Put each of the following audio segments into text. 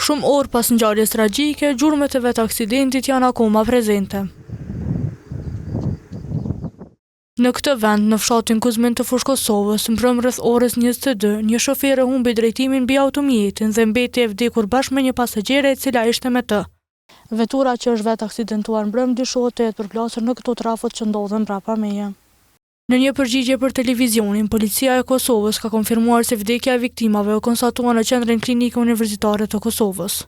Shumë orë pas ngjarjes tragjike, gjurmët e vet aksidentit janë akoma prezente. Në këtë vend, në fshatin Kuzmin të Fushë Kosovës, mbrëm rreth orës 22, një shofere humbi drejtimin mbi automjetin dhe mbeti e vdekur bashkë me një pasagjere e cila ishte me të. Vetura që është vetë aksidentuar mbrëm dyshohet të jetë përplasur në këto trafot që ndodhen brapa meje. Në një përgjigje për televizionin, policia e Kosovës ka konfirmuar se vdekja e viktimave u konstatua në qendrën klinike universitare të Kosovës.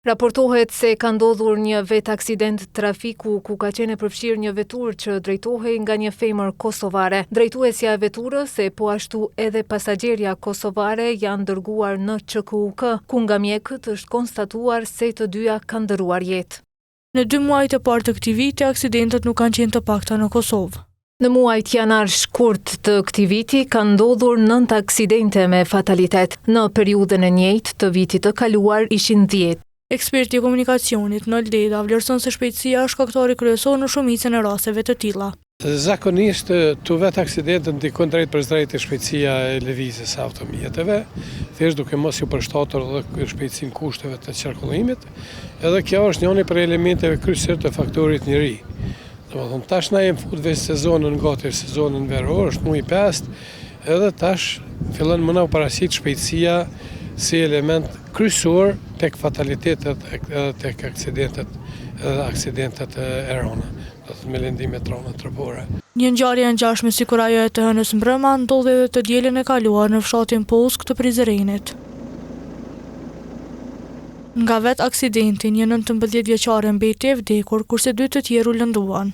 Raportohet se ka ndodhur një vet aksident trafiku ku ka qenë përfshirë një veturë që drejtohej nga një femër kosovare. Drejtuesja e veturës e po ashtu edhe pasagerja kosovare janë dërguar në QKUK, ku nga mjekët është konstatuar se të dyja kanë dëruar jetë. Në 2 muajt e parë të këtij viti, aksidentet nuk kanë qenë të pakta në Kosovë. Në muajt janar shkurt të këtij viti kanë ndodhur 9 aksidente me fatalitet. Në periudhën e njëjtë të vitit të kaluar ishin 10. Eksperti i komunikacionit Nol Deda vlerëson se shpejtësia është shkaktari kryesor në shumicën e rasteve të tilla. Zakonisht të vetë aksidentët ndikon drejt për drejt e shpejtësia e lëvizjes së automjeteve, thjesht duke mos ju përshtatur edhe shpejtësinë kushteve të qarkullimit, edhe kjo është njëri për elementeve kryesore të faktorit njëri. Domethënë tash na jemi futur në sezonën gati, sezonën veror, është muaji 5, edhe tash fillon më na paraqitet shpejtësia si element kryesor tek fatalitetet edhe tek aksidentet e rona, do të me lëndime trona trupore. Një ngjarje e ngjashme sikur ajo e të hënës mbrëma ndodhi edhe të dielën e kaluar në fshatin Posk të Prizrenit. Nga vet aksidenti, një 19 vjeçare mbeti e vdekur, kurse 2 të tjerë u lënduan.